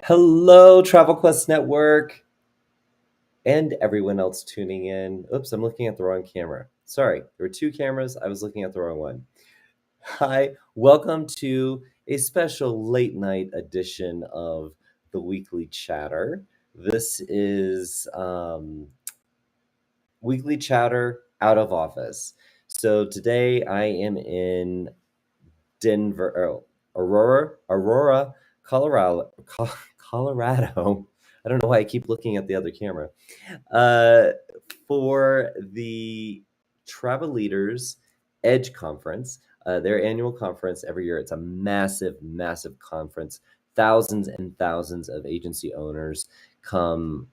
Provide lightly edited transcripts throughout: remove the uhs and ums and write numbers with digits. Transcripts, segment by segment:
Hello, Travel Quest Network, and everyone else tuning in. Oops, I'm looking at the wrong camera. Sorry, there were two cameras. I was looking at the wrong one. Hi, welcome to a special late night edition of the Weekly Chatter. This is Weekly Chatter out of office. So today I am in Aurora, Colorado. Colorado. I don't know why I keep looking at the other camera. Uh, for the Travel Leaders Edge Conference, their annual conference every year. It's a massive, massive conference. Thousands and thousands of agency owners come.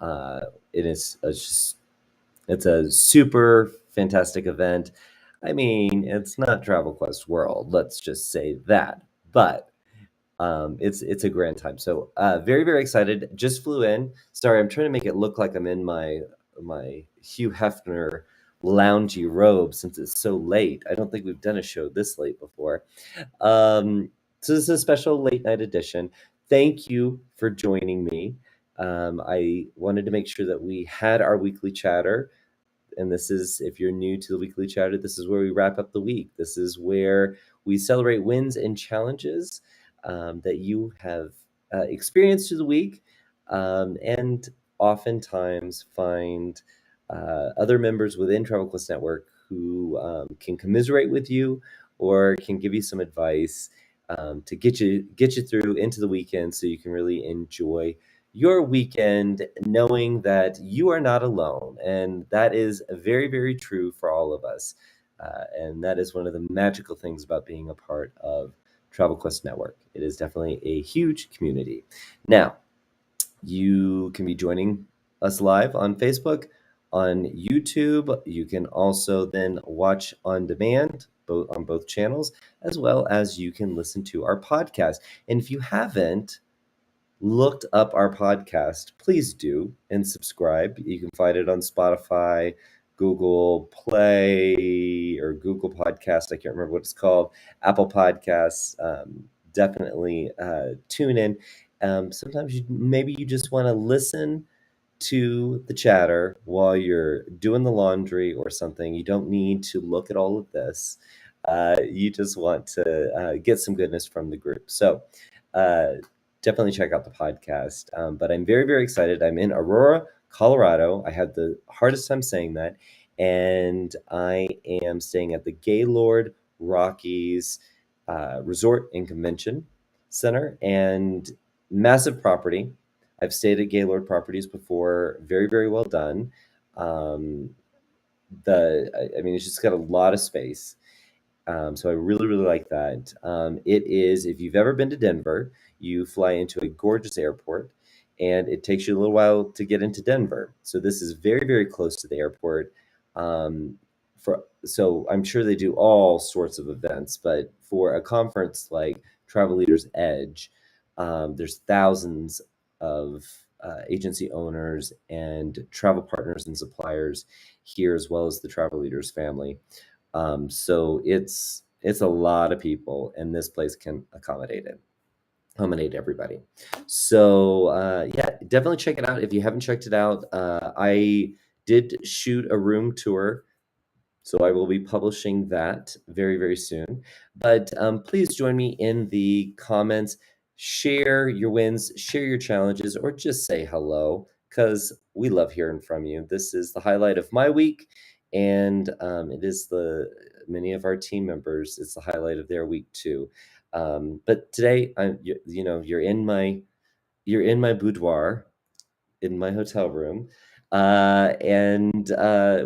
It's a super fantastic event. I mean, it's not Travel Quest World, let's just say that, but it's a grand time. So very, very excited. Just flew in. Sorry, I'm trying to make it look like I'm in my Hugh Hefner loungy robe since it's so late. I don't think we've done a show this late before. So this is a special late night edition. Thank you for joining me. I wanted to make sure that we had our weekly chatter. And this is, if you're new to the weekly chatter, this is where we wrap up the week. This is where we celebrate wins and challenges that you have experienced through the week, and oftentimes find other members within Travel Quest Network who can commiserate with you or can give you some advice to get you through into the weekend so you can really enjoy your weekend knowing that you are not alone. And that is very, very true for all of us. And that is one of the magical things about being a part of Travel Quest Network. It is definitely a huge community. Now, you can be joining us live on Facebook, on YouTube. You can also then watch on demand on both channels, as well as you can listen to our podcast. And if you haven't looked up our podcast, please do and subscribe. You can find it on Spotify, Google Play, or Google Podcast. I can't remember what it's called. Apple Podcasts. Definitely tune in. Sometimes maybe you just want to listen to the chatter while you're doing the laundry or something. You don't need to look at all of this. You just want to get some goodness from the group. So definitely check out the podcast. But I'm very, very excited. I'm in Aurora, Colorado. I had the hardest time saying that. And I am staying at the Gaylord Rockies Resort and Convention Center, and massive property. I've stayed at Gaylord properties before. Very, very well done. I mean, it's just got a lot of space. So I really, really like that. It is, if you've ever been to Denver, you fly into a gorgeous airport, and it takes you a little while to get into Denver. So this is very, very close to the airport. So I'm sure they do all sorts of events, but for a conference like Travel Leaders Edge, there's thousands of agency owners and travel partners and suppliers here, as well as the Travel Leaders family. So it's a lot of people, and this place can accommodate everybody. So yeah, definitely check it out if you haven't checked it out. I did shoot a room tour, so I will be publishing that very, very soon. But please join me in the comments. Share your wins, share your challenges, or just say hello, because we love hearing from you. This is the highlight of my week, and it is many of our team members, it's the highlight of their week too. But today, you're in my boudoir, in my hotel room, and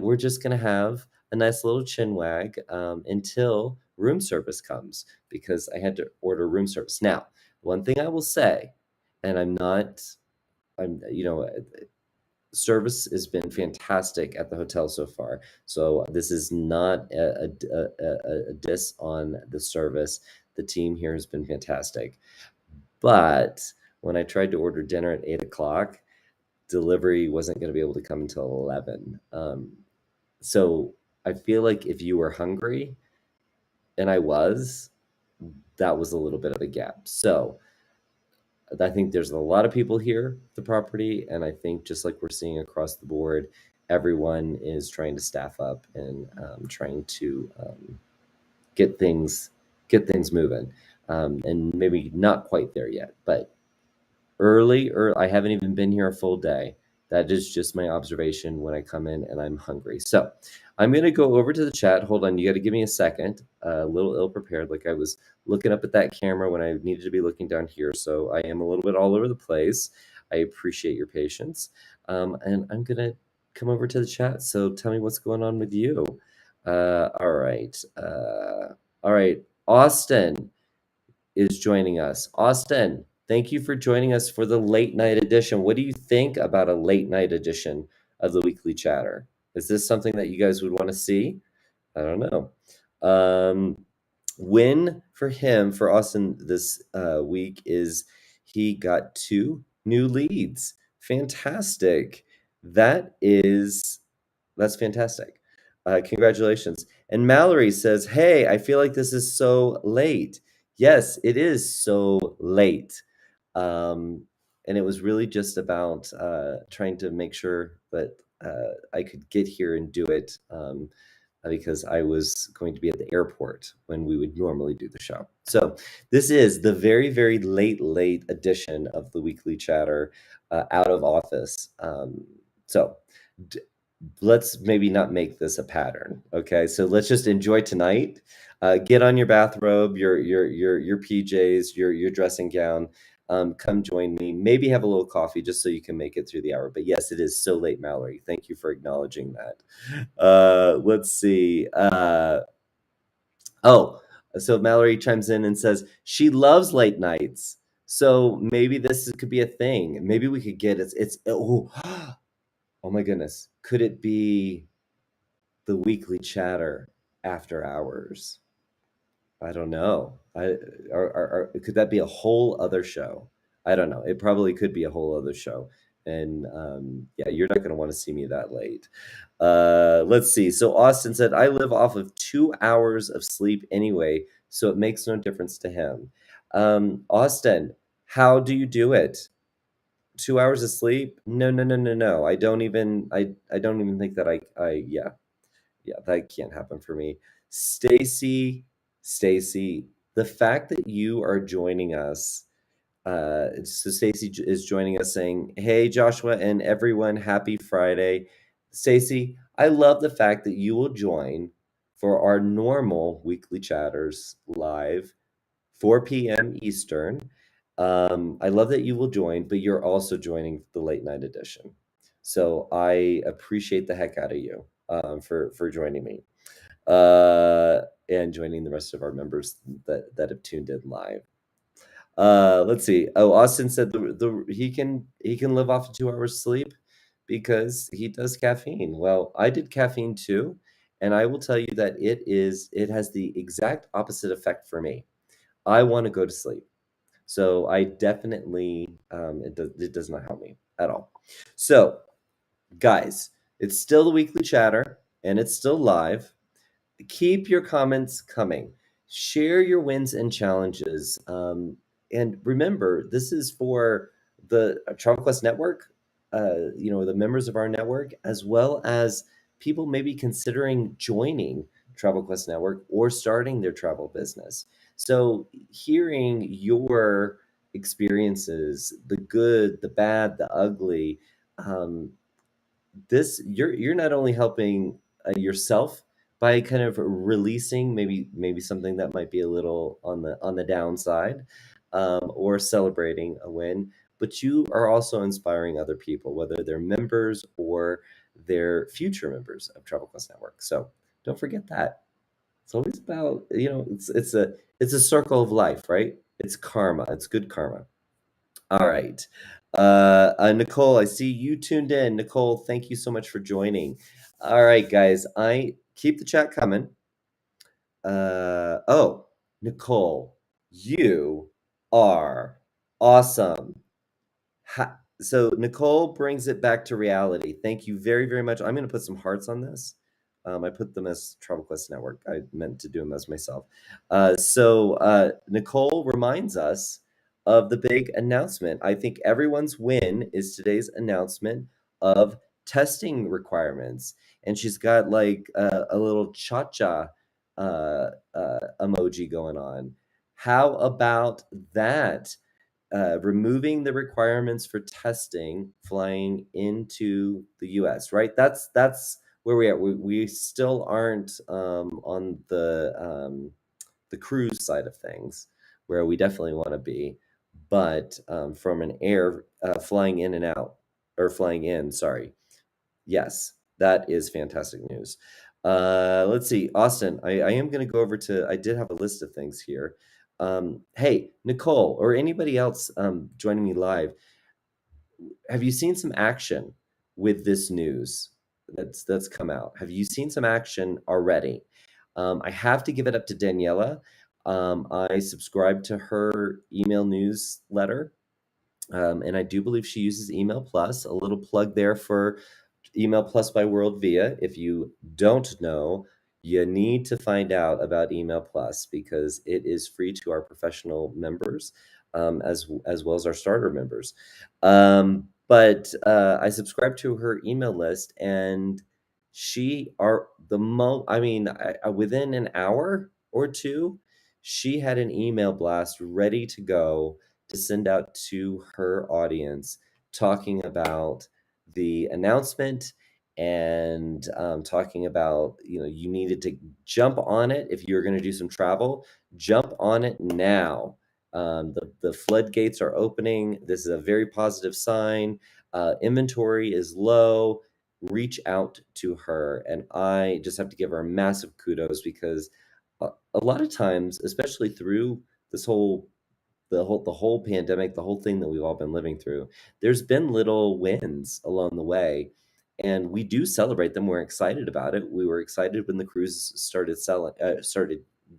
we're just gonna have a nice little chin wag until room service comes, because I had to order room service. Now, one thing I will say, and service has been fantastic at the hotel so far. So this is not a diss on the service. The team here has been fantastic. But when I tried to order dinner at 8 o'clock, delivery wasn't going to be able to come until 11. So I feel like if you were hungry, and I was, that was a little bit of a gap. So I think there's a lot of people here at the property, and I think just like we're seeing across the board, everyone is trying to staff up and trying to get things moving, and maybe not quite there yet, but early, or I haven't even been here a full day. That is just my observation when I come in and I'm hungry. So I'm going to go over to the chat. Hold on. You got to give me a second. A little ill prepared. Like I was looking up at that camera when I needed to be looking down here. So I am a little bit all over the place. I appreciate your patience. And I'm going to come over to the chat. So tell me what's going on with you. All right. All right. Austin is joining us. Austin, thank you for joining us for the late night edition. What do you think about a late night edition of the Weekly Chatter? Is this something that you guys would want to see? I don't know. Win for him, for Austin this week, is he got 2 new leads. Fantastic. That's fantastic. Congratulations. And Mallory says, hey, I feel like this is so late. Yes, it is so late. And it was really just about trying to make sure that I could get here and do it, because I was going to be at the airport when we would normally do the show. So this is the very, very late edition of the Weekly Chatter, out of office. So let's maybe not make this a pattern. Okay, so let's just enjoy tonight. Get on your bathrobe, your PJs, your dressing gown. Come join me. Maybe have a little coffee just so you can make it through the hour. But yes, it is so late, Mallory. Thank you for acknowledging that. Let's see. Oh, so Mallory chimes in and says she loves late nights. So maybe this could be a thing. Maybe we could get oh, oh my goodness. Could it be the Weekly Chatter after hours? I don't know. Could that be a whole other show? I don't know. It probably could be a whole other show. And yeah, you're not going to want to see me that late. Let's see. So Austin said, I live off of 2 hours of sleep anyway, so it makes no difference to him. Austin, how do you do it? 2 hours of sleep? No. I don't even think that yeah, that can't happen for me. Stacy, the fact that you are joining us, so Stacy is joining us saying, "Hey Joshua and everyone, happy Friday." Stacy, I love the fact that you will join for our normal Weekly Chatters live, 4 p.m. Eastern. I love that you will join, but you're also joining the late night edition. So I appreciate the heck out of you, for joining me, and joining the rest of our members that have tuned in live. Let's see. Oh, Austin said he can live off of 2 hours sleep because he does caffeine. Well, I did caffeine too, and I will tell you that it has the exact opposite effect for me. I want to go to sleep. So I definitely, it does not help me at all. So guys, it's still the Weekly Chatter and it's still live. Keep your comments coming. Share your wins and challenges. And remember, this is for the Travel Quest Network, the members of our network, as well as people maybe considering joining Travel Quest Network or starting their travel business. So hearing your experiences, the good, the bad, the ugly, you're not only helping yourself by kind of releasing maybe something that might be a little on the downside, or celebrating a win, but you are also inspiring other people, whether they're members or they're future members of Travel Quest Network. So don't forget that. It's always about, it's a circle of life, right? It's karma. It's good karma. All right. Nicole, I see you tuned in. Nicole, thank you so much for joining. All right, guys, I keep the chat coming. Oh, Nicole, you are awesome. So Nicole brings it back to reality. Thank you very, very much. I'm going to put some hearts on this. I put them as Travel Quest Network. I meant to do them as myself. So Nicole reminds us of the big announcement. I think everyone's win is today's announcement of testing requirements. And she's got like a little cha-cha emoji going on. How about that? Removing the requirements for testing flying into the US, right? That's where we are. We still aren't on the cruise side of things, where we definitely want to be, but from an air flying in and out, or flying in, sorry. Yes, that is fantastic news. Let's see, Austin, I am going to go over to, I did have a list of things here. Hey, Nicole, or anybody else joining me live, have you seen some action with this news that's come out? Have you seen some action already? I have to give it up to Daniela. I subscribe to her email newsletter, and I do believe she uses Email Plus. A little plug there for Email Plus by WorldVia. If you don't know, you need to find out about Email Plus because it is free to our professional members, as well as our starter members. But I subscribe to her email list, and she are the I mean, within an hour or two, she had an email blast ready to go to send out to her audience, talking about the announcement, and talking about, you needed to jump on it if you're going to do some travel. Jump on it now. The floodgates are opening. This is a very positive sign. Inventory is low. Reach out to her, and I just have to give her a massive kudos, because a lot of times, especially through this whole pandemic, the whole thing that we've all been living through, there's been little wins along the way, and we do celebrate them. We're excited about it. We were excited when the cruise started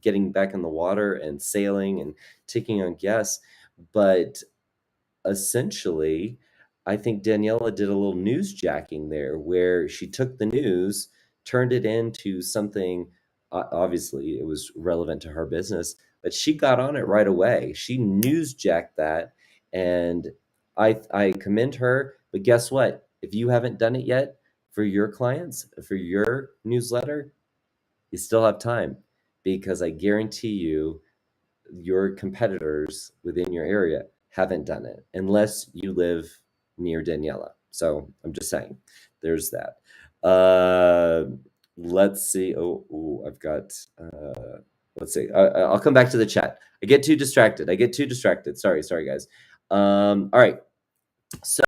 getting back in the water and sailing and taking on guests. But essentially, I think Daniela did a little newsjacking there, where she took the news, turned it into something. Obviously, it was relevant to her business, but she got on it right away. She newsjacked that, and I commend her. But guess what? If you haven't done it yet for your clients, for your newsletter, you still have time, because I guarantee you your competitors within your area haven't done it, unless you live near Daniela. So I'm just saying, there's that. Let's see. I've got. Let's see. I'll come back to the chat. I get too distracted. Sorry, guys. All right. So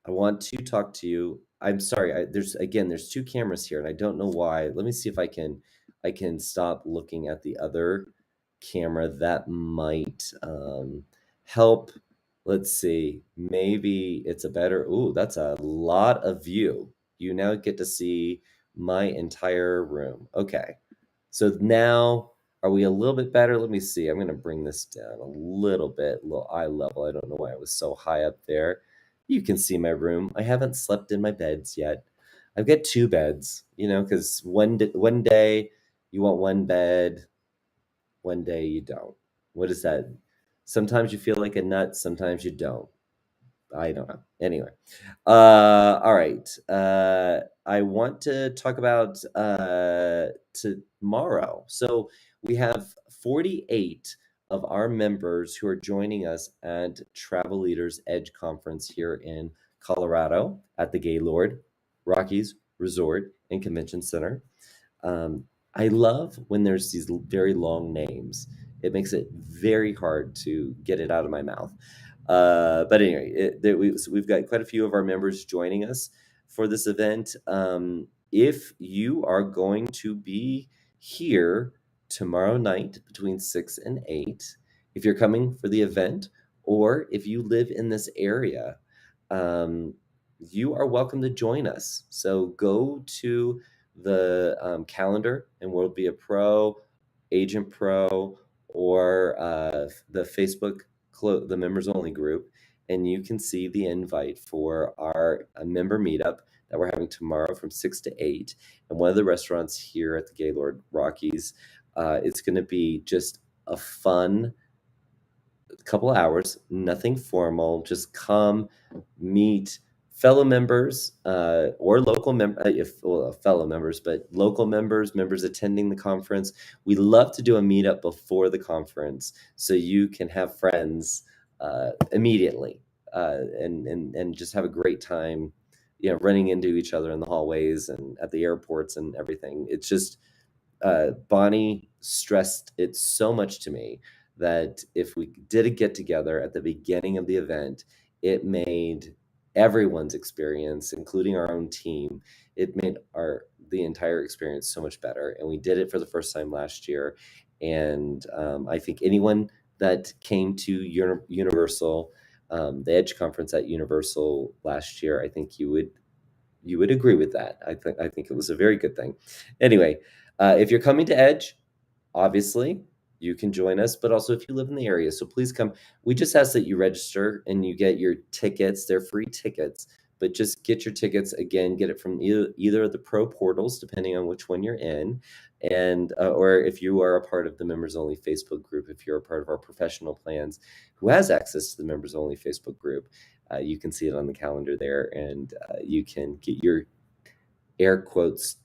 I want to talk to you. I'm sorry. There's two cameras here, and I don't know why. Let me see if I can stop looking at the other camera. That might help. Let's see. Maybe it's a better. Ooh, that's a lot of view. You now get to see my entire room. Okay. So now, are we a little bit better? Let me see. I'm going to bring this down a little bit, a little eye level. I don't know why it was so high up there. You can see my room. I haven't slept in my beds yet. I've got two beds, because one day you want one bed, one day you don't. What is that? Sometimes you feel like a nut, sometimes you don't. I don't know. Anyway, all right. I want to talk about tomorrow. So we have 48 of our members who are joining us at Travel Leaders Edge Conference here in Colorado at the Gaylord Rockies Resort and Convention Center. I love when there's these very long names. It makes it very hard to get it out of my mouth. But anyway, we've got quite a few of our members joining us for this event. If you are going to be here tomorrow night between 6 and 8, if you're coming for the event, or if you live in this area, you are welcome to join us. So go to the calendar and WorldVia Pro, Agent Pro, or the Facebook the members only group, and you can see the invite for our member meetup that we're having tomorrow from 6 to 8. And one of the restaurants here at the Gaylord Rockies, it's going to be just a fun couple of hours, nothing formal, just come, meet fellow members or local if well, fellow members, but local members, members attending the conference. We love to do a meetup before the conference so you can have friends immediately and just have a great time, running into each other in the hallways and at the airports and everything. It's just Bonnie stressed it so much to me that if we did a get together at the beginning of the event, it made everyone's experience, including our own team, it made the entire experience so much better. And we did it for the first time last year. And I think anyone that came to Universal, the Edge conference at Universal last year, I think you would agree with that. I think it was a very good thing. Anyway, if you're coming to Edge, obviously you can join us, but also if you live in the area, so please come. We just ask that you register and you get your tickets. They're free tickets, but just get your tickets. Again, get it from either of the pro portals, depending on which one you're in, and or if you are a part of the members only Facebook group, if you're a part of our professional plans who has access to the members only Facebook group, you can see it on the calendar there, and you can get your air quotes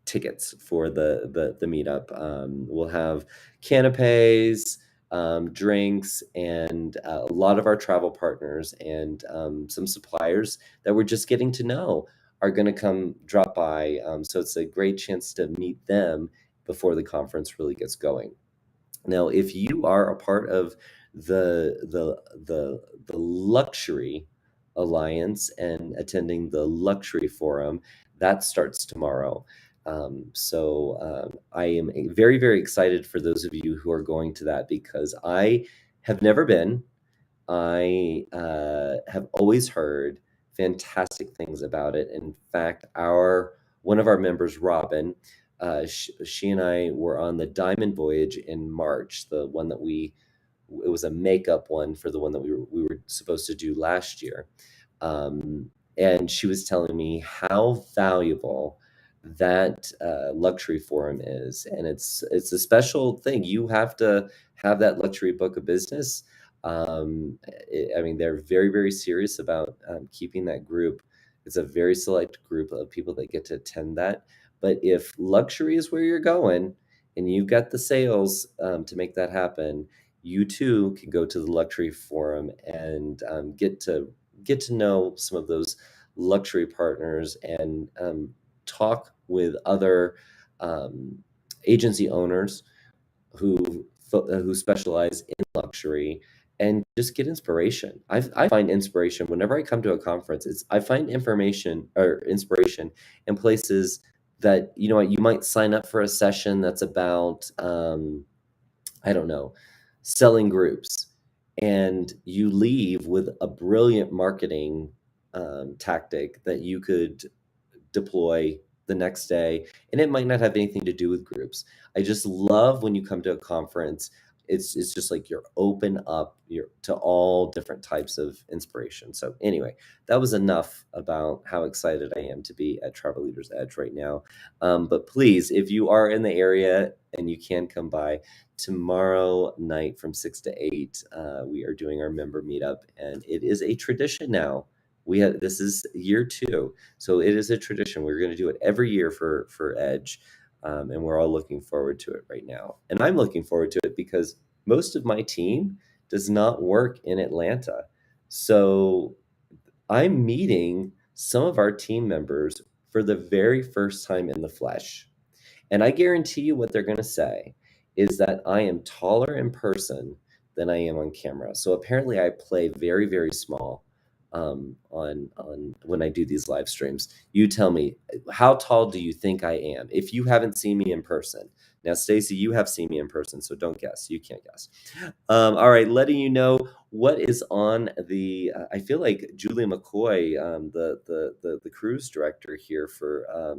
tickets for the meetup. We'll have canapes, drinks, and a lot of our travel partners and some suppliers that we're just getting to know are going to come drop by. So it's a great chance to meet them before the conference really gets going. Now, if you are a part of the luxury alliance and attending the luxury forum, that starts tomorrow. I am very, very excited for those of you who are going to that because I have never been. I have always heard fantastic things about it. In fact, one of our members, Robin, she and I were on the Diamond Voyage in March, the one that it was a makeup one for the one that we were supposed to do last year. And she was telling me how valuable that luxury forum is. And it's a special thing. You have to have that luxury book of business. I mean, they're very, very serious about keeping that group. It's a very select group of people that get to attend that. But if luxury is where you're going and you've got the sales to make that happen, you too can go to the luxury forum and get to know some of those luxury partners and talk with other agency owners who specialize in luxury and just get inspiration. I find inspiration whenever I come to a conference. I find information or inspiration in places that you might sign up for a session that's about I don't know, selling groups, and you leave with a brilliant marketing tactic that you could deploy the next day, and it might not have anything to do with groups. I just love when you come to a conference. It's just like you're open up to all different types of inspiration. So anyway, that was enough about how excited I am to be at Travel Leaders Edge right now. But please, if you are in the area and you can come by tomorrow night from 6 to 8, we are doing our member meetup, and it is a tradition now. This is year 2, so it is a tradition. We're going to do it every year for Edge, and we're all looking forward to it right now. And I'm looking forward to it because most of my team does not work in Atlanta, so I'm meeting some of our team members for the very first time in the flesh, and I guarantee you what they're going to say is that I am taller in person than I am on camera. So apparently, I play very, very small on when I do these live streams. You tell me, how tall do you think I am if you haven't seen me in person? Now, Stacy, you have seen me in person, so don't guess. You can't guess. All right, letting you know what is on the. I feel like Julie McCoy, the cruise director here for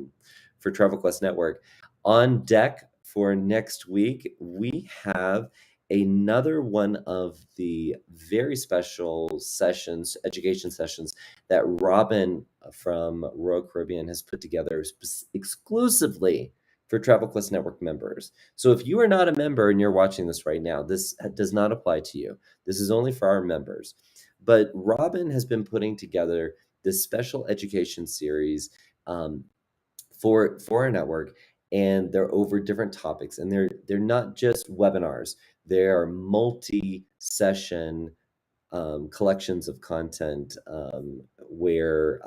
Travel Quest Network, on deck for next week. We have another one of the very special sessions, education sessions, that Robin from Royal Caribbean has put together exclusively for Travel Quest Network members. So if you are not a member and you're watching this right now, this does not apply to you. This is only for our members. But Robin has been putting together this special education series for our network, and they're over different topics, and they're not just webinars. They are multi-session collections of content where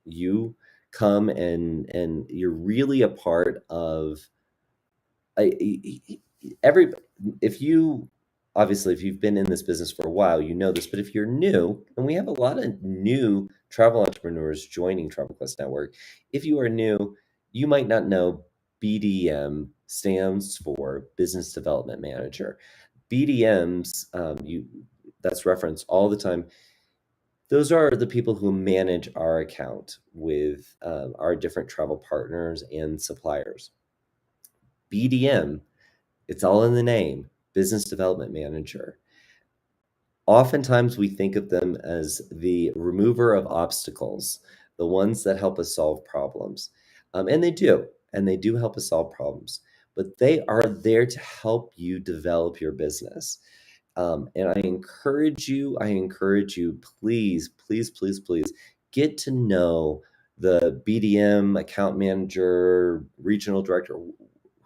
you come and you're really a part of every if you obviously if you've been in this business for a while, you know this, but if you're new, and we have a lot of new travel entrepreneurs joining Travel Quest Network, if you are new, you might not know BDM stands for Business Development Manager. BDMs, you that's referenced all the time. Those are the people who manage our account with our different travel partners and suppliers. BDM, it's all in the name, Business Development Manager. Oftentimes we think of them as the remover of obstacles, the ones that help us solve problems. And they do help us solve problems, but they are there to help you develop your business. And I encourage you, please, please, please, please get to know the BDM, account manager, regional director,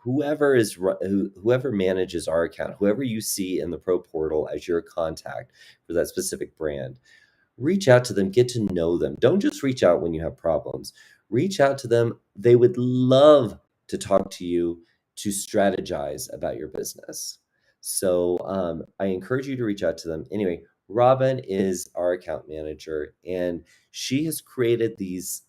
whoever manages our account, whoever you see in the pro portal as your contact for that specific brand. Reach out to them, get to know them. Don't just reach out when you have problems. Reach out to them. They would love to talk to you, to strategize about your business. So I encourage you to reach out to them. Anyway, Robin is our account manager, and she has created these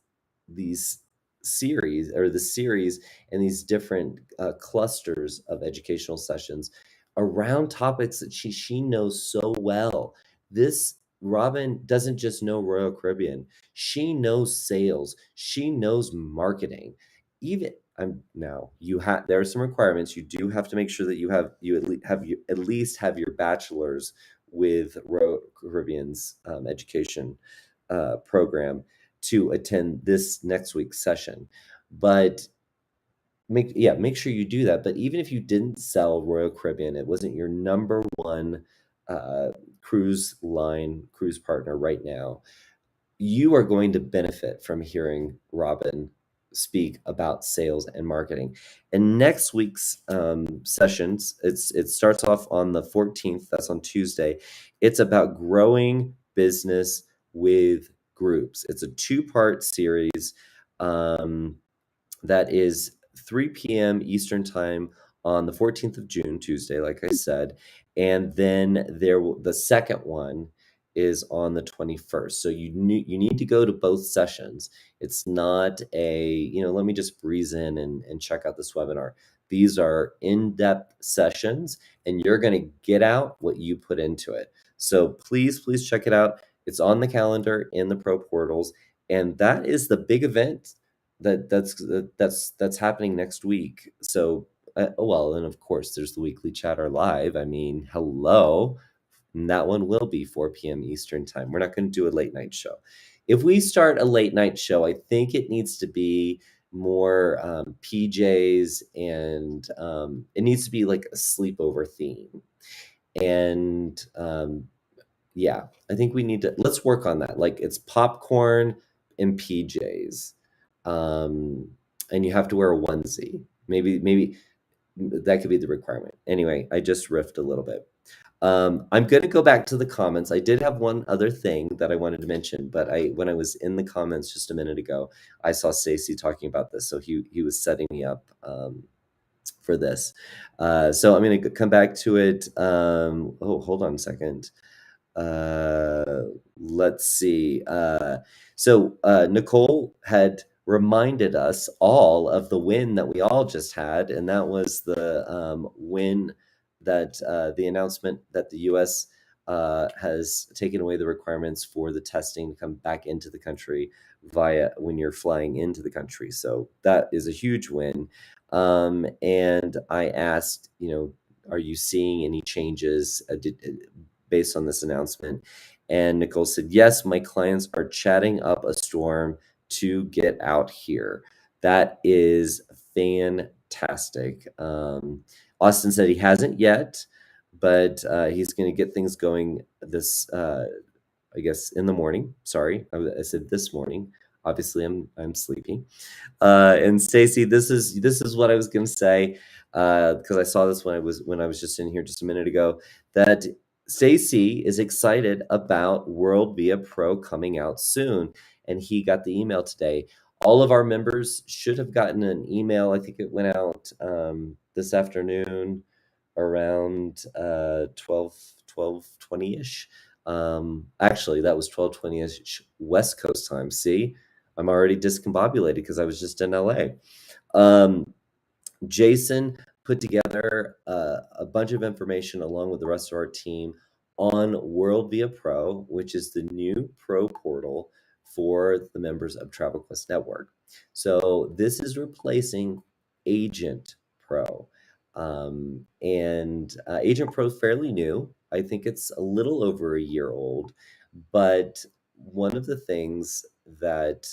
series or the series and these different clusters of educational sessions around topics that she knows so well. This Robin doesn't just know Royal Caribbean. She knows sales. She knows marketing. Even I'm now you have there are some requirements. You do have to make sure that you at least have your bachelor's with Royal Caribbean's education program to attend this next week's session. But make sure you do that. But even if you didn't sell Royal Caribbean, it wasn't your number one cruise partner right now, you are going to benefit from hearing Robin speak about sales and marketing. And next week's sessions, it starts off on the 14th. That's on Tuesday. It's about growing business with groups. It's a two-part series that is 3 p.m. Eastern time on the 14th of June, Tuesday, like I said. And then the second one is on the 21st. So you need to go to both sessions. It's not let me just breeze in and check out this webinar. These are in-depth sessions, and you're going to get out what you put into it. So please check it out. It's on the calendar in the pro portals, and that is the big event that's happening next week. So and of course there's the weekly chatter live. I mean, hello. And that one will be 4 p.m. Eastern time. We're not going to do a late night show. If we start a late night show, I think it needs to be more PJs, and it needs to be like a sleepover theme. And I think we need to let's work on that. Like, it's popcorn and PJs, and you have to wear a onesie. Maybe that could be the requirement. Anyway, I just riffed a little bit. I'm going to go back to the comments. I did have one other thing that I wanted to mention, but when I was in the comments just a minute ago, I saw Stacey talking about this, so he was setting me up for this. So I'm going to come back to it. Hold on a second. Let's see. So Nicole had reminded us all of the win that we all just had, and that was the win that the announcement that the U.S. Has taken away the requirements for the testing to come back into the country when you're flying into the country. So that is a huge win. And I asked, are you seeing any changes based on this announcement? And Nicole said, yes, my clients are chatting up a storm to get out here. That is fantastic. fantastic. Austin said he hasn't yet, but he's going to get things going this, I guess, in the morning. Sorry, I said this morning. Obviously, I'm sleepy. And Stacy, this is what I was going to say, because I saw this when I was just in here just a minute ago, that Stacy is excited about World Via Pro coming out soon, and he got the email today. All of our members should have gotten an email. I think it went out this afternoon around 12:20ish. Actually, that was 12:20ish West Coast time. See, I'm already discombobulated because I was just in LA. Jason put together a bunch of information along with the rest of our team on World Via Pro, which is the new pro portal for the members of Travel Quest Network. So this is replacing Agent Pro. And Agent Pro is fairly new. I think it's a little over a year old, but one of the things that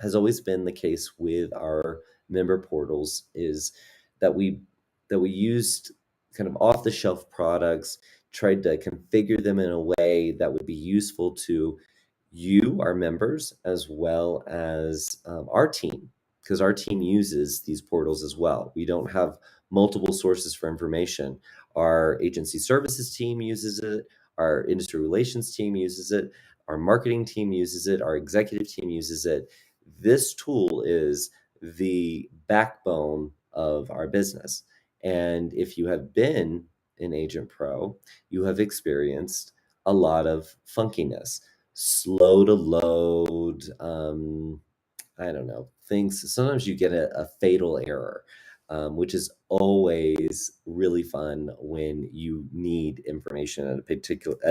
has always been the case with our member portals is that we used kind of off the shelf products, tried to configure them in a way that would be useful to you, our members, as well as our team, because our team uses these portals as well. We don't have multiple sources for information. Our agency services team uses it, our industry relations team uses it, our marketing team uses it, our executive team uses it. This tool is the backbone of our business. And if you have been in Agent Pro, you have experienced a lot of funkiness, slow to load, I don't know, things. Sometimes you get a fatal error, which is always really fun when you need information at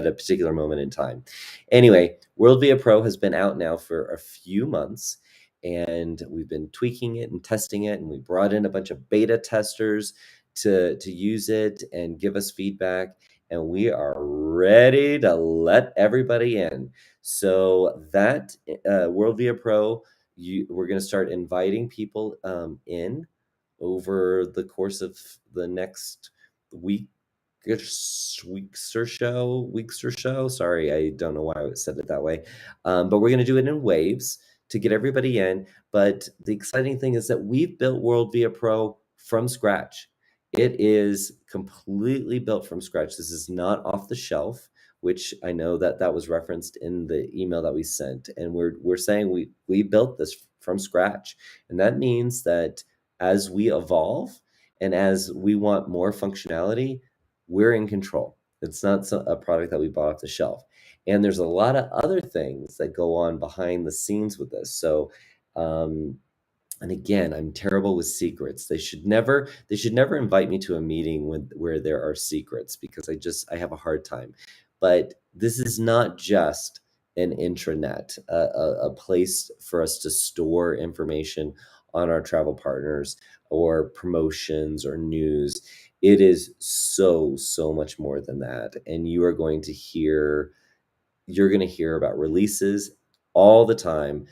a particular moment in time. Anyway, World Via Pro has been out now for a few months, and we've been tweaking it and testing it, and we brought in a bunch of beta testers to use it and give us feedback, and we are ready to let everybody in. So that World Via Pro, we're going to start inviting people in over the course of the next weeks or so. Sorry, I don't know why I said it that way. But we're going to do it in waves to get everybody in. But the exciting thing is that we've built World Via Pro from scratch. It is completely built from scratch. This is not off the shelf, which I know that was referenced in the email that we sent. And we're saying we built this from scratch. And that means that as we evolve and as we want more functionality, we're in control. It's not a product that we bought off the shelf. And there's a lot of other things that go on behind the scenes with this. So, and again, I'm terrible with secrets. They should never invite me to a meeting where there are secrets, because I have a hard time. But this is not just an intranet, a place for us to store information on our travel partners or promotions or news. It is so much more than that. And you're going to hear about releases all the time,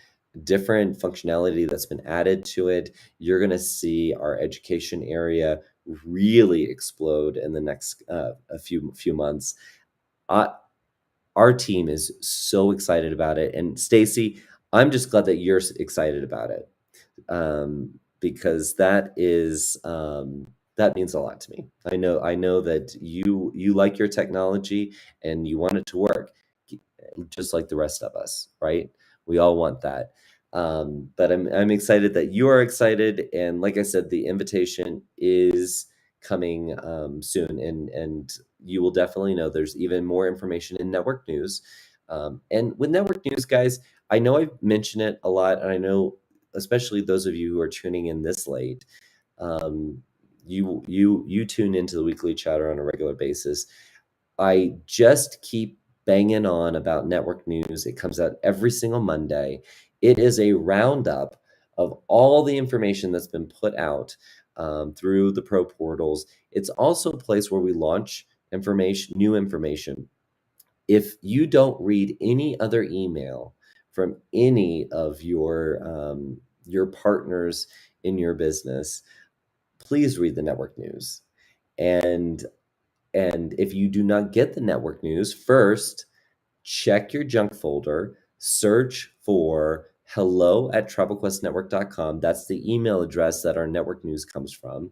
different functionality that's been added to it. You're going to see our education area really explode in the next a few months. Our team is so excited about it. And Stacy, I'm just glad that you're excited about it, because that means a lot to me. I know that you like your technology and you want it to work, just like the rest of us, right? We all want that. But I'm excited that you are excited, and like I said, the invitation is coming soon, and you will definitely know. There's even more information in network news. And with network news, guys, I know I've mentioned it a lot, and I know especially those of you who are tuning in this late, you tune into the weekly chatter on a regular basis. I just keep banging on about network news. It comes out every single Monday. It is a roundup of all the information that's been put out through the pro portals. It's also a place where we launch new information. If you don't read any other email from any of your partners in your business, please read the network news. And if you do not get the network news, first check your junk folder, search for hello@travelquestnetwork.com. That's the email address that our network news comes from.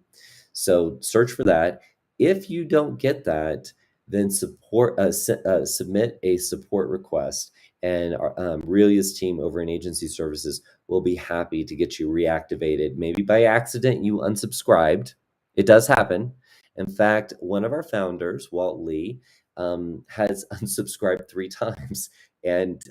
So search for that. If you don't get that, then submit a support request, and Relia's team over in agency services will be happy to get you reactivated. Maybe by accident you unsubscribed. It does happen. In fact, one of our founders, Walt Lee, has unsubscribed 3 times, and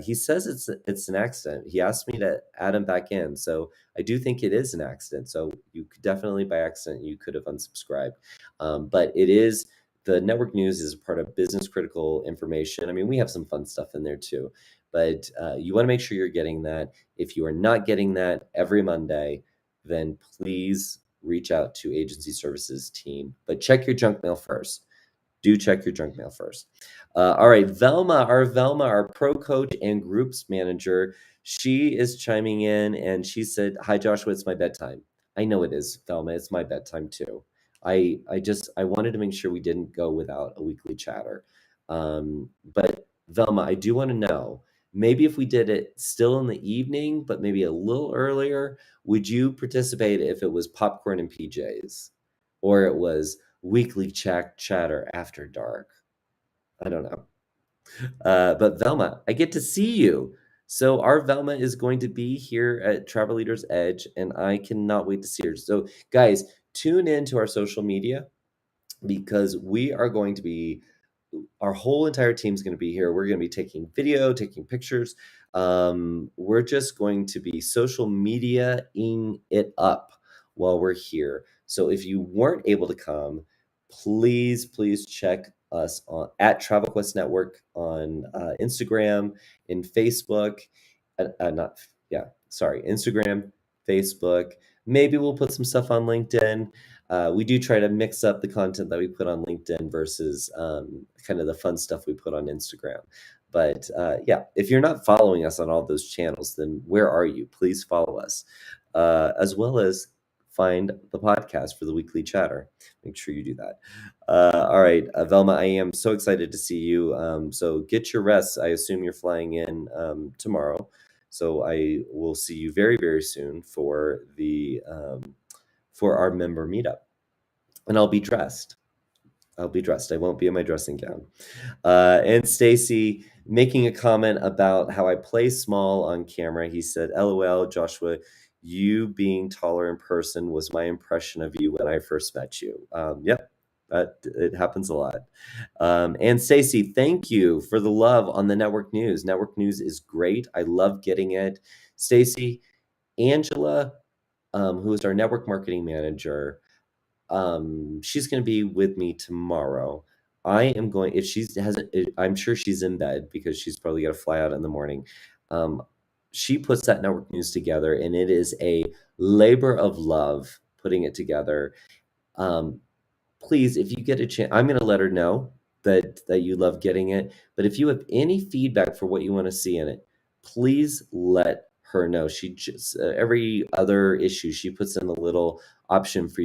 he says it's an accident. He asked me to add him back in, so I do think it is an accident. So you could definitely, by accident, you could have unsubscribed. But it is, the network news is part of business critical information. I mean, we have some fun stuff in there too, but you want to make sure you're getting that. If you are not getting that every Monday, then please reach out to agency services team, but check your junk mail first. Do check your junk mail first. All right, Velma, our pro coach and groups manager, she is chiming in and she said, "Hi, Joshua, it's my bedtime." I know it is, Velma. It's my bedtime too. I wanted to make sure we didn't go without a weekly chatter. But Velma, I do want to know, maybe if we did it still in the evening, but maybe a little earlier, would you participate if it was popcorn and PJs, or it was weekly chatter after dark? I don't know. But Velma, I get to see you. So our Velma is going to be here at Travel Leaders Edge, and I cannot wait to see her. So guys, tune in to our social media, because we are going to be, our whole entire team is going to be here. We're going to be taking video, taking pictures. We're just going to be social media-ing it up while we're here. So if you weren't able to come, please check us on at Travel Quest Network on Instagram and Facebook. Instagram, Facebook. Maybe we'll put some stuff on LinkedIn. We do try to mix up the content that we put on LinkedIn versus kind of the fun stuff we put on Instagram. But yeah, if you're not following us on all those channels, then where are you? Please follow us, as well as find the podcast for the weekly chatter. Make sure you do that. All right, Velma, I am so excited to see you. So get your rest. I assume you're flying in tomorrow. So I will see you very soon for the for our member meetup, and I'll be dressed. I won't be in my dressing gown. And Stacy making a comment about how I play small on camera. He said, "LOL, Joshua, you being taller in person was my impression of you when I first met you." Yep, it happens a lot. And Stacy, thank you for the love on the network news. Network news is great. I love getting it. Stacy, Angela, who is our network marketing manager, she's going to be with me tomorrow. I am going, if she hasn't, I'm sure she's in bed because she's probably got to fly out in the morning. She puts that network news together, and it is a labor of love putting it together. Please, if you get a chance, I'm going to let her know that you love getting it. But if you have any feedback for what you want to see in it, please let her know. She just every other issue, she puts in a little option for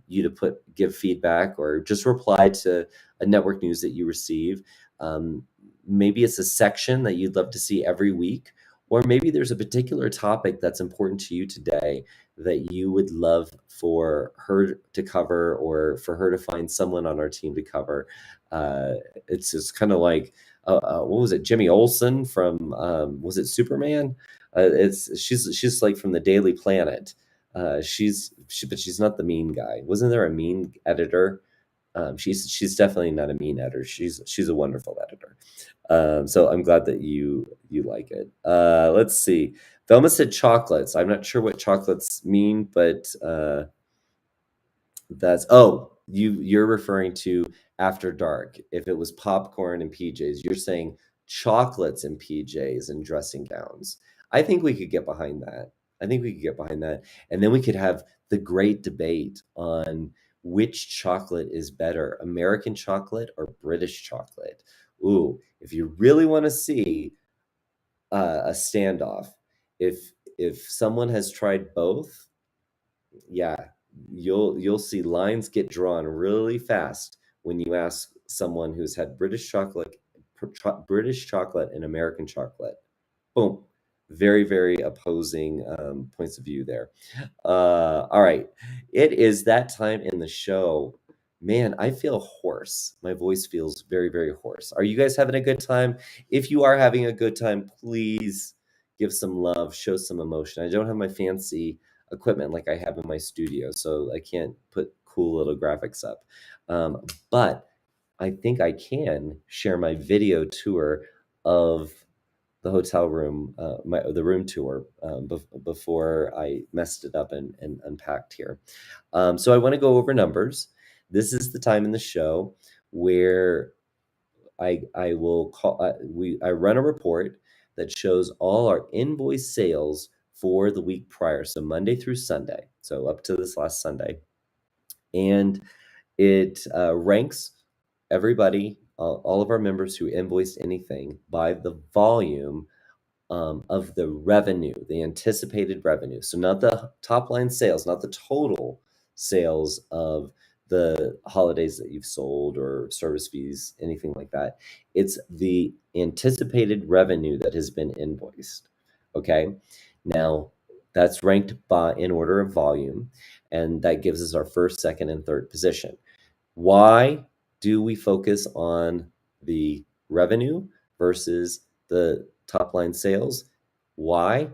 you to give feedback, or just reply to a network news that you receive. Maybe it's a section that you'd love to see every week, or maybe there's a particular topic that's important to you today that you would love for her to cover, or for her to find someone on our team to cover. It's just kind of like, what was it? Jimmy Olsen from, was it Superman? She's like from the Daily Planet. But she's not the mean guy. Wasn't there a mean editor? She's definitely not a mean editor. She's a wonderful editor. So I'm glad that you like it. Let's see. Velma said chocolates. I'm not sure what chocolates mean, but you're referring to after dark. If it was popcorn and PJs, you're saying chocolates and PJs and dressing gowns. I think we could get behind that. And then we could have the great debate on which chocolate is better, American chocolate or British chocolate. Ooh, if you really want to see a standoff, if someone has tried both, yeah, you'll see lines get drawn really fast when you ask someone who's had British chocolate and American chocolate. Boom. Very, very opposing points of view there. All right. It is that time in the show. Man, I feel hoarse. My voice feels very, very hoarse. Are you guys having a good time? If you are having a good time, please give some love, show some emotion. I don't have my fancy equipment like I have in my studio, so I can't put cool little graphics up. But I think I can share my video tour of the hotel room, the room tour, before I messed it up and unpacked here. So I want to go over numbers. This is the time in the show where I will call I run a report that shows all our invoice sales for the week prior, so Monday through Sunday, so up to this last Sunday, and it ranks everybody, all of our members who invoiced anything by the volume of the revenue, the anticipated revenue. So not the top line sales, not the total sales of the holidays that you've sold or service fees, anything like that. It's the anticipated revenue that has been invoiced. Okay. Now that's ranked by in order of volume, and that gives us our first, second, and third position. Why do we focus on the revenue versus the top line sales? Why?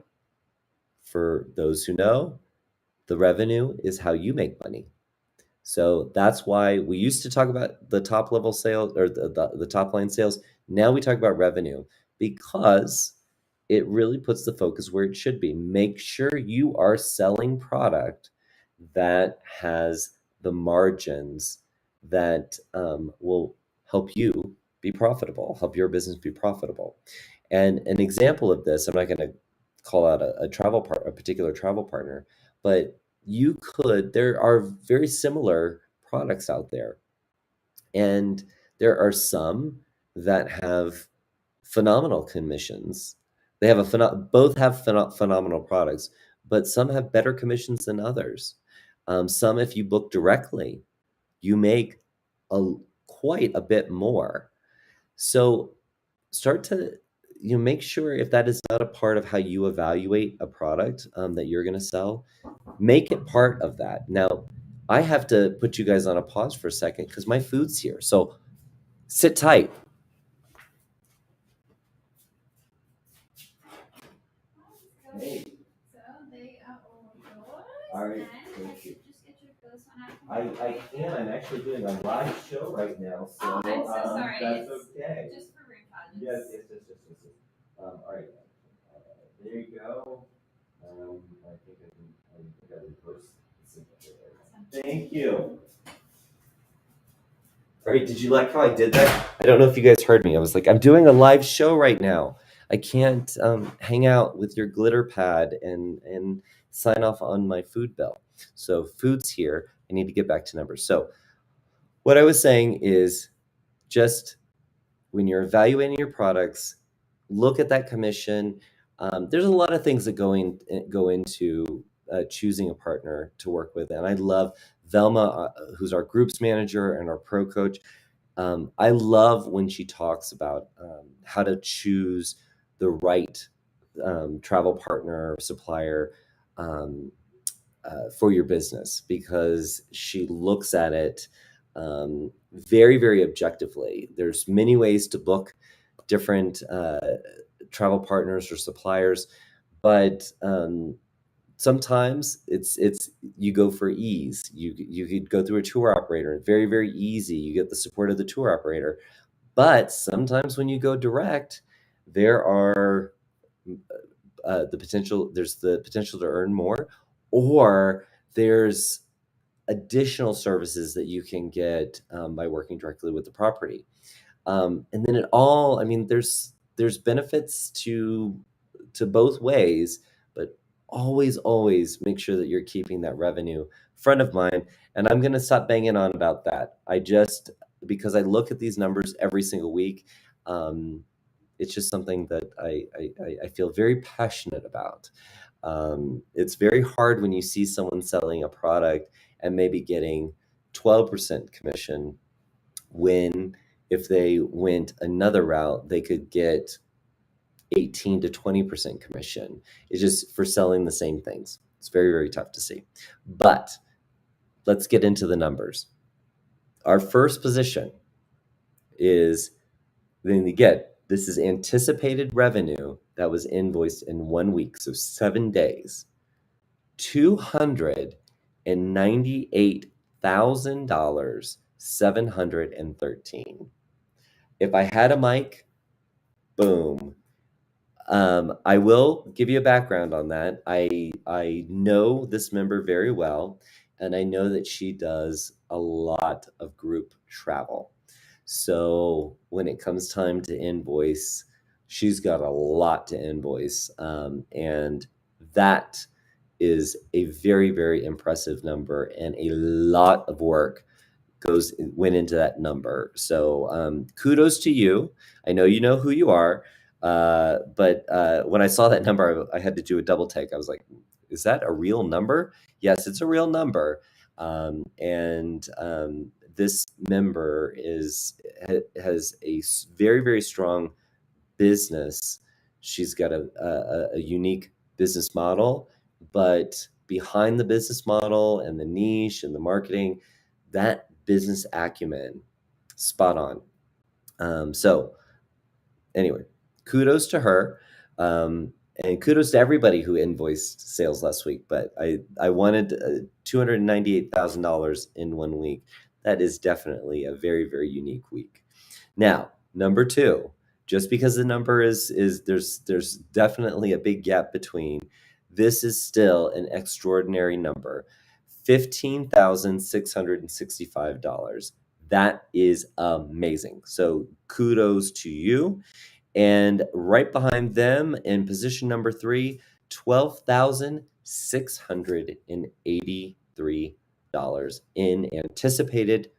For those who know, the revenue is how you make money. So that's why we used to talk about the top level sales or the top line sales. Now we talk about revenue because it really puts the focus where it should be. Make sure you are selling product that has the margins that will help you be profitable, help your business be profitable. And an example of this, I'm not going to call out a particular travel partner, but there are very similar products out there. And there are some that have phenomenal commissions. They have both have phenomenal products, but some have better commissions than others. Some, if you book directly, you make quite a bit more. So start to make sure if that is not a part of how you evaluate a product that you're going to sell, make it part of that. Now, I have to put you guys on a pause for a second because my food's here. So sit tight. Hey. So they are all yours. All right, thank you. Just get your first one out. I can. I'm actually doing a live show right now, so I'm so sorry. That's okay. Just for room charges. Yes. All right. There you go. I think I got to reverse the signature there. Thank you. All right, did you like how I did that? I don't know if you guys heard me. I was like, I'm doing a live show right now. I can't hang out with your glitter pad and sign off on my food bill. So food's here. I need to get back to numbers. So what I was saying is just when you're evaluating your products, look at that commission. There's a lot of things that go into choosing a partner to work with, and I love Velma, who's our groups manager and our pro coach. I love when she talks about how to choose the right travel partner or supplier for your business, because she looks at it very, very objectively. There's many ways to book different travel partners or suppliers, but sometimes it's you go for ease. You could go through a tour operator, very, very easy. You get the support of the tour operator. But sometimes when you go direct, there are there's the potential to earn more, or there's additional services that you can get by working directly with the property. And then there's benefits to both ways, but always make sure that you're keeping that revenue front of mind. And I'm going to stop banging on about that. Because I look at these numbers every single week, it's just something that I feel very passionate about. It's very hard when you see someone selling a product and maybe getting 12% commission, when if they went another route, they could get 18 to 20% commission. It's just for selling the same things. It's very, very tough to see. But let's get into the numbers. Our first position is, then again, this is anticipated revenue that was invoiced in 1 week, so 7 days. $298,000, 713. If I had a mic, boom. I will give you a background on that. I know this member very well, and I know that she does a lot of group travel. So when it comes time to invoice, she's got a lot to invoice, and that is a very, very impressive number, and a lot of work went into that number. So kudos to you. I know you know who you are, but when I saw that number, I had to do a double take. I was like, is that a real number? Yes, it's a real number. And this member has a very, very strong business. She's got a unique business model, but behind the business model and the niche and the marketing, that business acumen, spot on. So anyway, kudos to her, and kudos to everybody who invoiced sales last week. But I wanted $298,000 in 1 week. That is definitely a very, very unique week. Now, number two, just because the number is there's definitely a big gap between, this is still an extraordinary number. $15,665. That is amazing. So kudos to you. And right behind them in position number 3, $12,683 in anticipated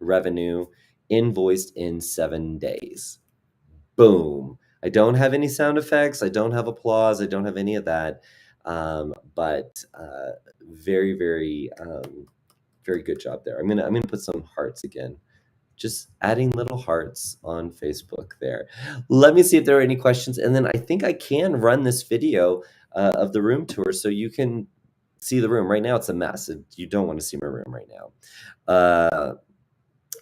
revenue invoiced in 7 days. Boom. I don't have any sound effects. I don't have applause. I don't have any of that. But very, very, very good job there. I'm gonna put some hearts again. Just adding little hearts on Facebook there. Let me see if there are any questions, and then I think I can run this video of the room tour so you can see the room. Right now it's a mess. You don't want to see my room right now.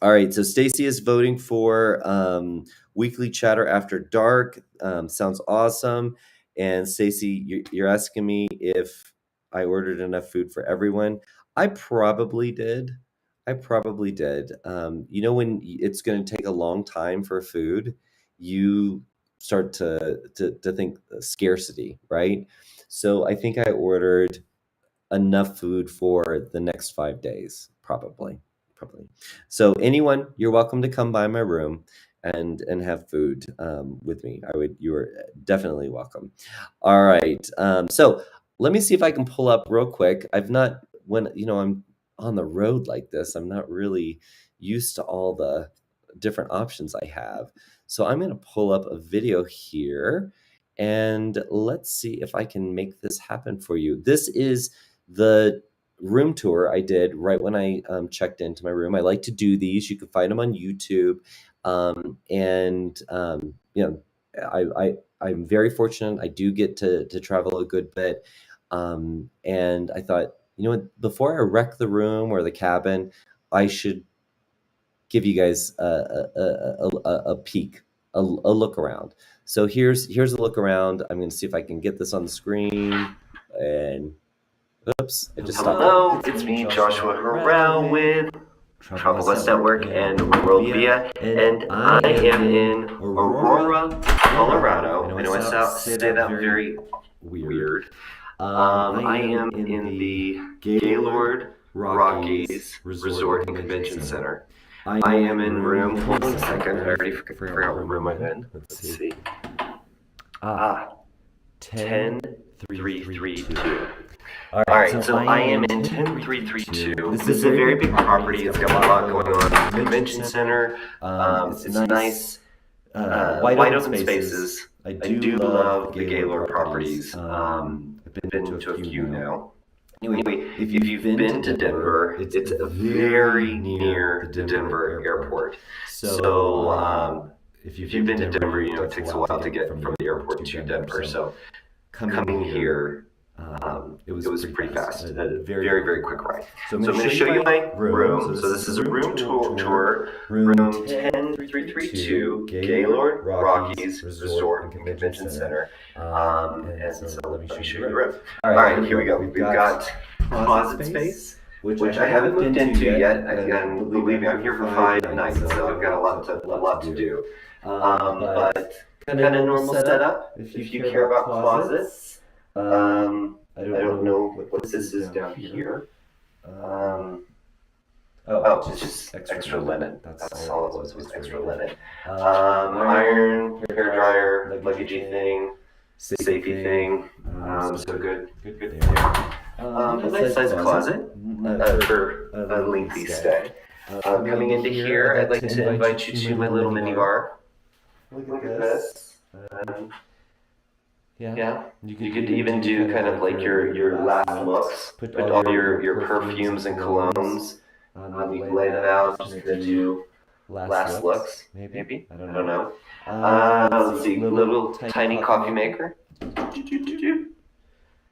All right, so Stacy is voting for weekly chatter after dark. Sounds awesome. And Stacy, you're asking me if I ordered enough food for everyone. I probably did. You know, when it's going to take a long time for food, you start to think scarcity, right? So I think I ordered enough food for the next 5 days, probably. So anyone, you're welcome to come by my room and have food with me. You are definitely welcome. All right. So let me see if I can pull up real quick. When I'm on the road like this, I'm not really used to all the different options I have. So I'm going to pull up a video here, and let's see if I can make this happen for you. This is the room tour I did right when I checked into my room. I like to do these. You can find them on YouTube. I'm very fortunate. I do get to travel a good bit. And I thought, you know what, before I wreck the room or the cabin, I should give you guys a peek, a look around. So here's a look around. I'm going to see if I can get this on the screen. And oops, it just stopped. Hello, it's me, Joshua Harrell with Travel West Network and World Via, and I am in Aurora, Colorado. I know I say that very weird. I am in the Gaylord Rockies Resort and Convention Center. I am in room, hold on a second, I already forgot what room I'm in. Let's see. 10332. All right, so I am in 10332. This is a very big property. It's got a lot going on. It's a convention center. It's nice, wide open spaces. I do love the Gaylord properties. I've been to a few now. Anyway, if you've been to Denver, it's very near the Denver airport. So if you've been to Denver, it takes a while to get from the airport to Denver. So coming here, it was pretty fast. A very, very quick ride. So I'm going to show you my room. So this is a room tour, room 10332, Gaylord Rockies Resort and Convention Center. And so let me show you the room. All right, here we go. We've got closet space, which I haven't moved into yet. And believe me, I'm here for 5 nights, so I've got a lot to do. But kind of normal setup. If you care about closets, I don't know what this is down here. It's just extra linen. That's all it was extra linen. Iron, hair dryer, luggagey thing, safety thing. So good. A nice size closet for a lengthy stay. Coming into here, I'd like to invite you to my little mini bar. Look at this. Yeah, you could even do kind of like your last looks. Put all your perfumes and colognes. You can lay that out. Just gonna do last looks. Maybe. I don't know. Let's see. Little tiny coffee maker.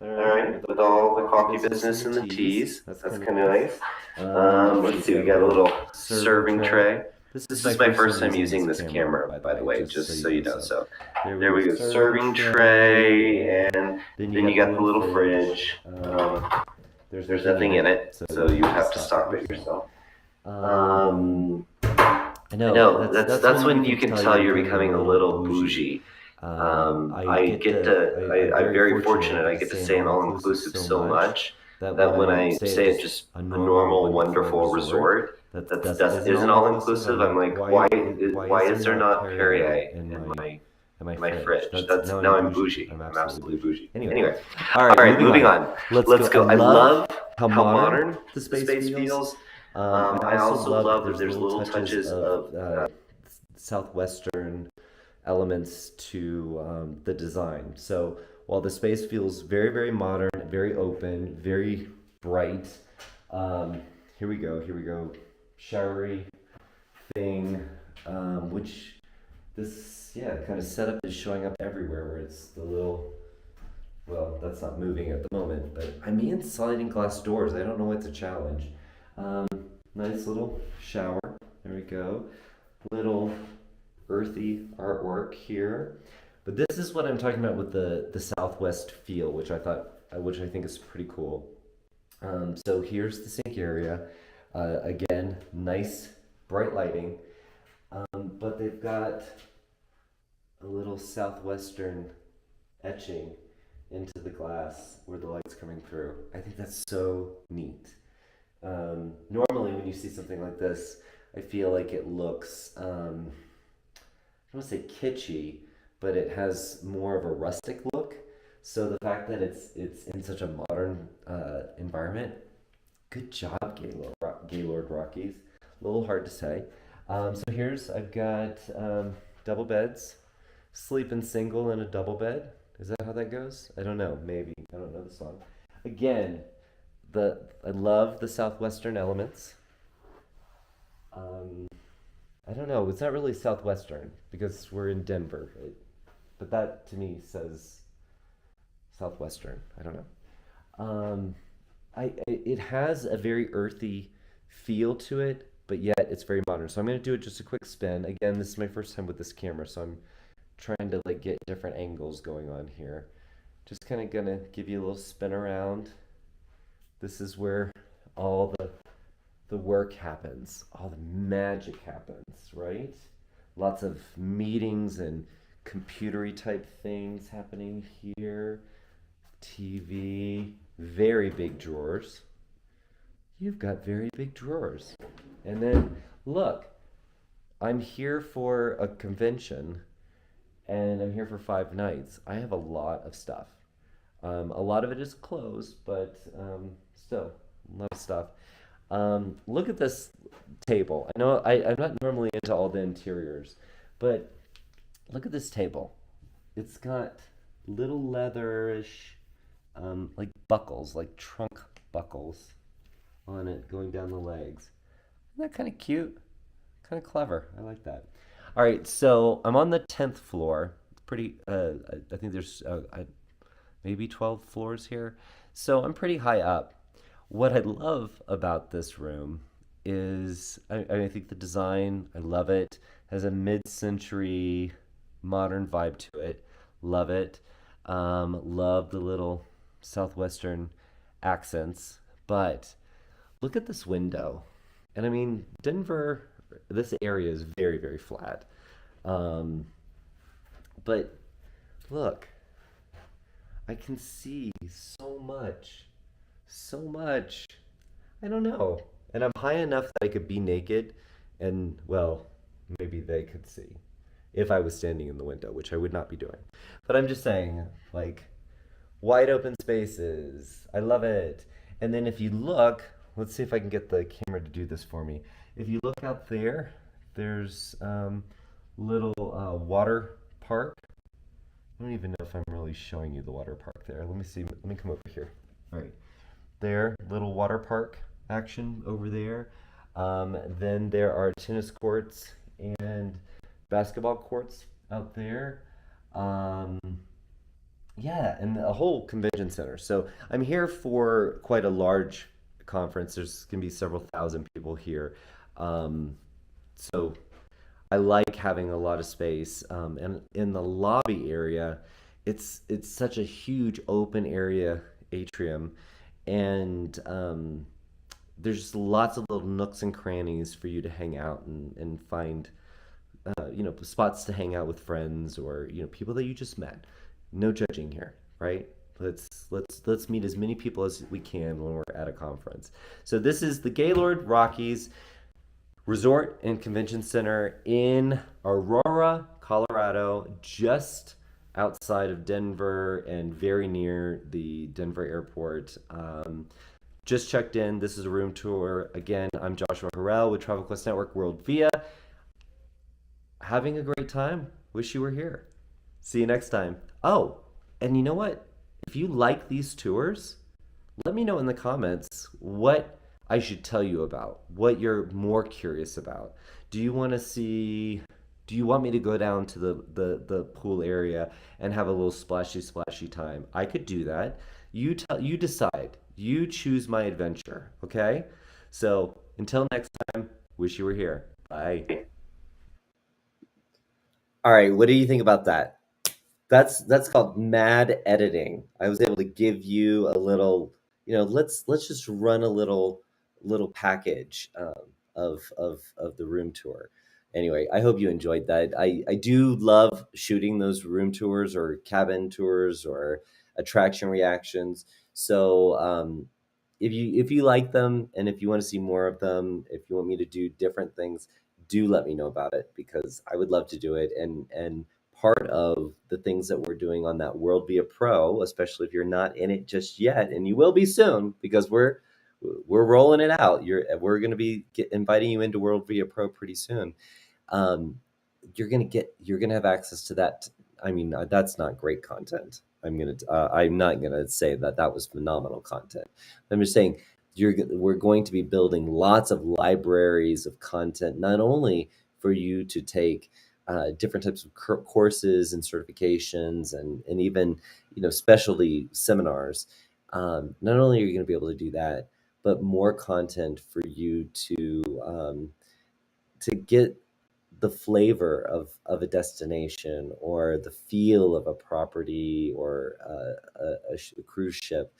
All right, with all the coffee business and the teas. That's kind of nice. Let's see. We got a little serving tray. This is my first time using this camera, by the way, just so you know. So there we go, serving tray, and then you got the little fridge. There's nothing in it, so you would have to stock it yourself. I know that's when you can tell you're becoming a little bougie. I'm very fortunate. I get to stay in all-inclusive so much that when I stay at just a normal, wonderful resort that isn't all-inclusive, I'm like, why is there not Perrier in my fridge? Now I'm bougie. I'm absolutely bougie. Anyway, all right, moving on. Let's go. I love how modern the space feels. I also love that there's little touches of Southwestern elements to the design. So while the space feels very, very modern, very open, very bright, here we go. Showery thing, which this kind of setup is showing up everywhere, where it's the little, well, that's not moving at the moment, but I mean sliding glass doors. I don't know what's a challenge. Nice little shower. There we go. Little earthy artwork here. But this is what I'm talking about with the Southwest feel, which I think is pretty cool. So here's the sink area. Again, nice bright lighting, but they've got a little Southwestern etching into the glass where the light's coming through. I think that's so neat. Normally when you see something like this, I feel like it looks, I don't want to say kitschy, but it has more of a rustic look. So the fact that it's in such a modern environment, good job, Gaylord Rockies. A little hard to say. So I've got double beds, sleeping single in a double bed. Is that how that goes? I don't know. Maybe. I don't know the song. Again, I love the Southwestern elements. I don't know. It's not really Southwestern because we're in Denver, right? But that to me says Southwestern. I don't know. It has a very earthy feel to it, but yet it's very modern. So I'm going to do it just a quick spin. Again, this is my first time with this camera, so I'm trying to get different angles going on here. Just kind of going to give you a little spin around. This is where all the work happens, all the magic happens, right? Lots of meetings and computery type things happening here. TV, very big drawers. You've got very big drawers. And then look, I'm here for a convention and I'm here for 5 nights. I have a lot of stuff. A lot of it is clothes, but still, a lot of stuff. Look at this table. I know I'm not normally into all the interiors, but look at this table. It's got little leatherish, like buckles, like trunk buckles on it going down the legs. Isn't that kind of cute? Kind of clever. I like that. All right, so I'm on the 10th floor. It's pretty, I think there's maybe 12 floors here. So I'm pretty high up. What I love about this room is I think the design, I love it. Has a mid-century modern vibe to it. Love it. Love the little southwestern accents. But look at this window. And I mean, Denver, this area is very, very flat. Um, but look, I can see so much, so much. I don't know. And I'm high enough that I could be naked and, well, maybe they could see if I was standing in the window, which I would not be doing. But I'm just saying, like, wide open spaces. I love it. And then if you look, let's see if I can get the camera to do this for me. If you look out there, there's little water park. I don't even know if I'm really showing you the water park there. Let me see. Let me come over here. All right. There, little water park action over there. Then there are tennis courts and basketball courts out there. Um, yeah, and a whole convention center. So I'm here for quite a large conference. There's going to be several thousand people here. So I like having a lot of space. And in the lobby area, it's such a huge open area atrium, and there's just lots of little nooks and crannies for you to hang out and find spots to hang out with friends or people that you just met. No judging here, right? Let's meet as many people as we can when we're at a conference. So this is the Gaylord Rockies Resort and Convention Center in Aurora, Colorado, just outside of Denver and very near the Denver airport. Just checked in. This is a room tour. Again, I'm Joshua Harrell with Travel Quest Network World Via. Having a great time. Wish you were here. See you next time. Oh, and you know what? If you like these tours, let me know in the comments what I should tell you about, what you're more curious about. Do you want to see, do you want me to go down to the pool area and have a little splashy time? I could do that. You decide. You choose my adventure, okay? So until next time, wish you were here. Bye. All right, what do you think about that? That's called mad editing. I was able to give you a little, let's just run a little package of the room tour. Anyway, I hope you enjoyed that. I do love shooting those room tours or cabin tours or attraction reactions. So if you like them and if you want to see more of them, if you want me to do different things, do let me know about it because I would love to do it. And part of the things that we're doing on that World Via Pro, especially if you're not in it just yet, and you will be soon because we're rolling it out. We're going to be inviting you into World Via Pro pretty soon. Um, you're gonna have access to that. I mean, that's not great content. I'm not gonna say that that was phenomenal content. I'm just saying we're going to be building lots of libraries of content, not only for you to take different types of courses and certifications and even specialty seminars. Not only are you going to be able to do that, but more content for you to get the flavor of a destination or the feel of a property or a cruise ship,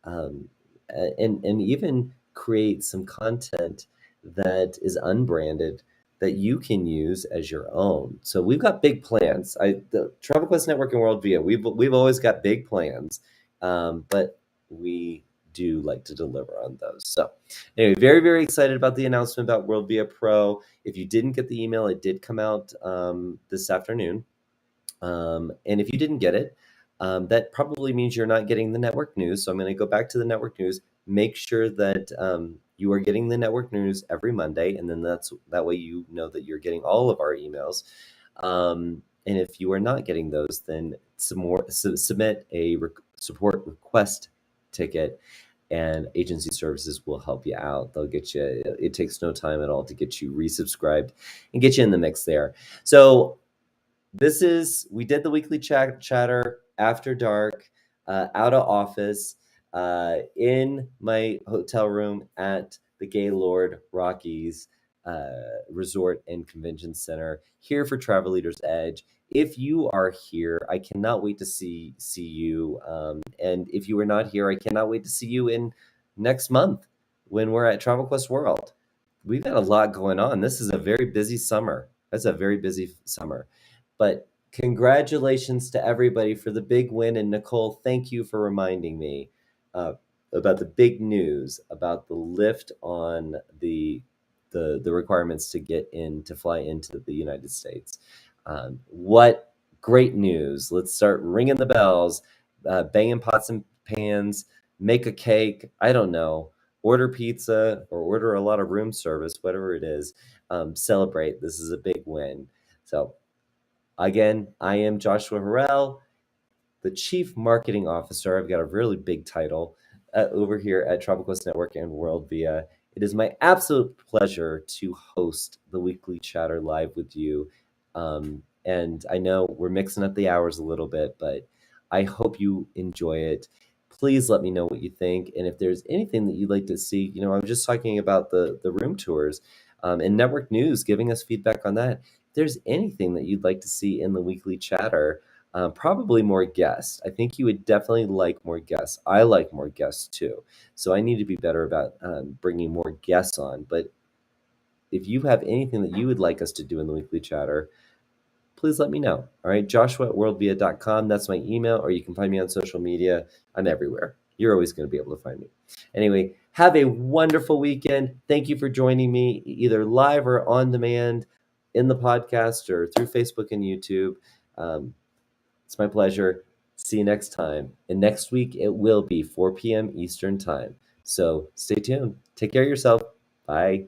um, and even create some content that is unbranded that you can use as your own. So we've got big plans. The Travel Quest Network and World Via, we've always got big plans, but we do like to deliver on those. So anyway, very, very excited about the announcement about World Via Pro. If you didn't get the email, it did come out this afternoon. And if you didn't get it, that probably means you're not getting the network news. So I'm going to go back to the network news, make sure that you are getting the network news every Monday. And then that way you know that you're getting all of our emails. And if you are not getting those, then submit a support request ticket and agency services will help you out. They'll get you, it takes no time at all to get you resubscribed and get you in the mix there. So we did the weekly chatter after dark, out of office, in my hotel room at the Gaylord Rockies Resort and Convention Center, here for Travel Leaders Edge. If you are here, I cannot wait to see you. And if you are not here, I cannot wait to see you in next month when we're at Travel Quest World. We've got a lot going on. This is a very busy summer. That's a very busy summer. But congratulations to everybody for the big win. And Nicole, thank you for reminding me about the big news about the lift on the requirements to fly into the United States. What great news. Let's start ringing the bells, banging pots and pans, make a cake. I don't know. Order pizza or order a lot of room service, whatever it is. Celebrate. This is a big win. So again, I am Joshua Harrell, the Chief Marketing Officer. I've got a really big title over here at Travel Quest Network and WorldVia. It is my absolute pleasure to host the weekly chatter live with you. And I know we're mixing up the hours a little bit, but I hope you enjoy it. Please let me know what you think. And if there's anything that you'd like to see, I was just talking about the room tours and network news, giving us feedback on that. If there's anything that you'd like to see in the weekly chatter, probably more guests. I think you would definitely like more guests. I like more guests too. So I need to be better about bringing more guests on. But if you have anything that you would like us to do in the weekly chatter, please let me know. All right, joshua@worldvia.com. That's my email, or you can find me on social media. I'm everywhere. You're always going to be able to find me. Anyway, have a wonderful weekend. Thank you for joining me either live or on demand in the podcast or through Facebook and YouTube. It's my pleasure. See you next time. And next week, it will be 4 p.m. Eastern Time. So stay tuned. Take care of yourself. Bye.